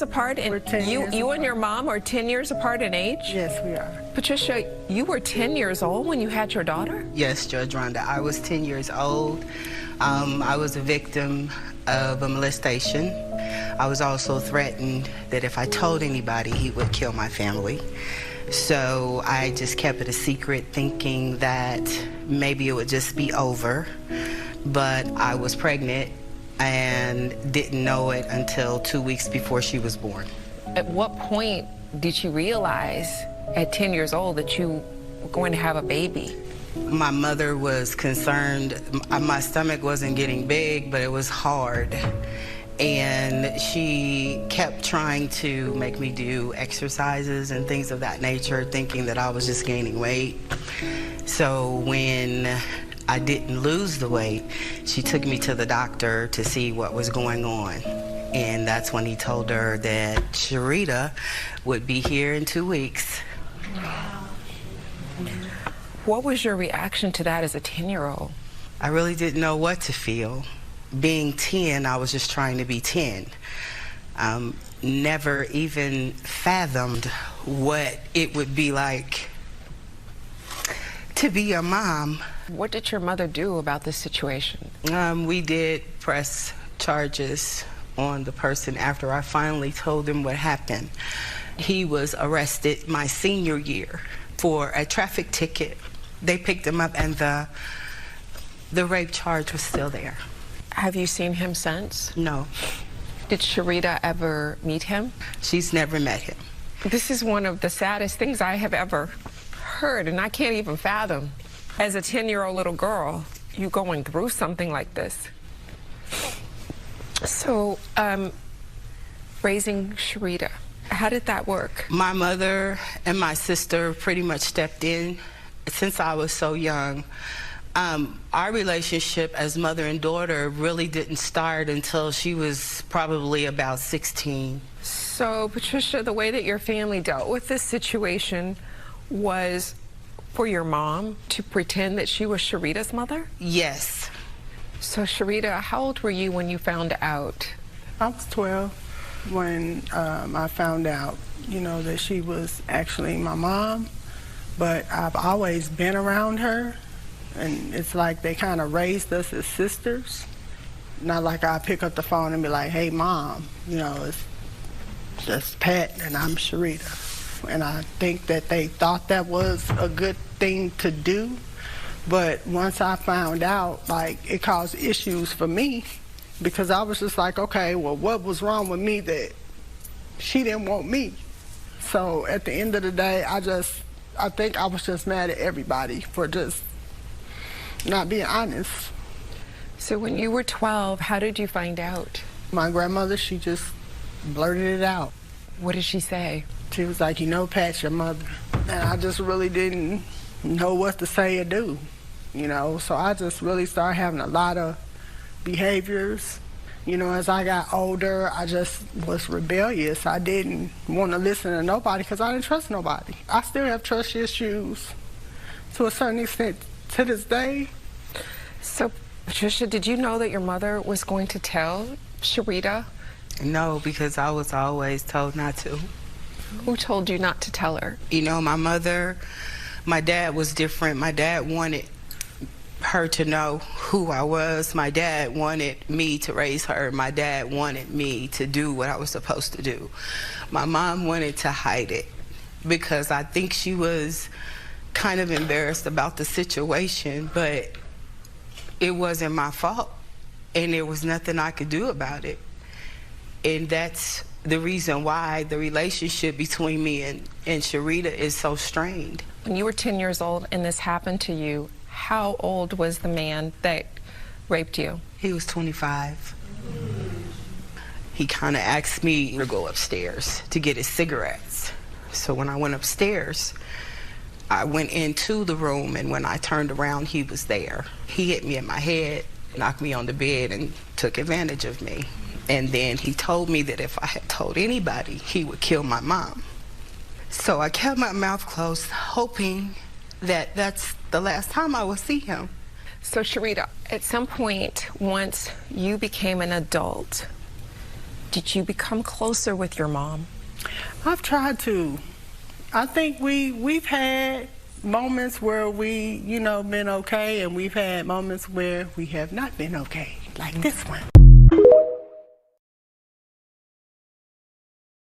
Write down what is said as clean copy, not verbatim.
apart, and We're 10 years you and apart. your mom are 10 years apart in age? Yes, we are. Patricia, you were 10 years old when you had your daughter? Yes, Judge Rhonda. I was 10 years old. I was a victim of a molestation. I was also threatened that if I told anybody, he would kill my family. So I just kept it a secret, thinking that maybe it would just be over. But I was pregnant and didn't know it until 2 weeks before she was born. At what point did you realize at 10 years old that you were going to have a baby? My mother was concerned. My stomach wasn't getting big, but it was hard. And she kept trying to make me do exercises and things of that nature, thinking that I was just gaining weight. So when I didn't lose the weight, she took me to the doctor to see what was going on. And that's when he told her that Sharita would be here in 2 weeks. What was your reaction to that as a 10-year-old? I really didn't know what to feel. Being 10, I was just trying to be 10. Never even fathomed what it would be like to be a mom. What did your mother do about this situation? We did press charges on the person after I finally told him what happened. He was arrested my senior year for a traffic ticket. They picked him up and the rape charge was still there. Have you seen him since? No. Did Sharita ever meet him? She's never met him. This is one of the saddest things I have ever heard, and I can't even fathom. As a 10-year-old little girl, you going through something like this. So, raising Sharita, how did that work? My mother and my sister pretty much stepped in since I was so young. Our relationship as mother and daughter really didn't start until she was probably about 16. So, Patricia, the way that your family dealt with this situation was for your mom to pretend that she was Sharita's mother? Yes. So, Sharita, how old were you when you found out? I was 12 when I found out, you know, that she was actually my mom. But I've always been around her, and it's like they kind of raised us as sisters. Not like I pick up the phone and be like, hey, Mom, you know, it's just Pat and I'm Sharita. And I think that they thought that was a good thing to do. But once I found out, like, it caused issues for me, because I was just like, okay, well, what was wrong with me that she didn't want me? So at the end of the day, I think I was just mad at everybody for just not being honest. So when you were 12, how did you find out? My grandmother, she just blurted it out. What did she say? She was like, you know, Pat's your mother. And I just really didn't know what to say or do, you know. So I just really started having a lot of behaviors. You know, as I got older, I just was rebellious. I didn't want to listen to nobody because I didn't trust nobody. I still have trust issues to a certain extent to this day. So, Patricia, did you know that your mother was going to tell Sharita? No, because I was always told not to. Who told you not to tell her? You know, my dad was different. My dad wanted her to know who I was. My dad wanted me to raise her. My dad wanted me to do what I was supposed to do. My mom wanted to hide it because I think she was kind of embarrassed about the situation, but it wasn't my fault, and there was nothing I could do about it. And that's the reason why the relationship between me and Sharita is so strained. When you were 10 years old and this happened to you, how old was the man that raped you? He was 25. He kind of asked me to go upstairs to get his cigarettes. So when I went upstairs, I went into the room, and when I turned around, he was there. He hit me in my head, knocked me on the bed, and took advantage of me. And then he told me that if I had told anybody, he would kill my mom. So I kept my mouth closed, hoping that that's the last time I would see him. So, Sharita, at some point, once you became an adult, Did you become closer with your mom? I've tried to. I think we've had moments where we, been okay, and we've had moments where we have not been okay, like this one.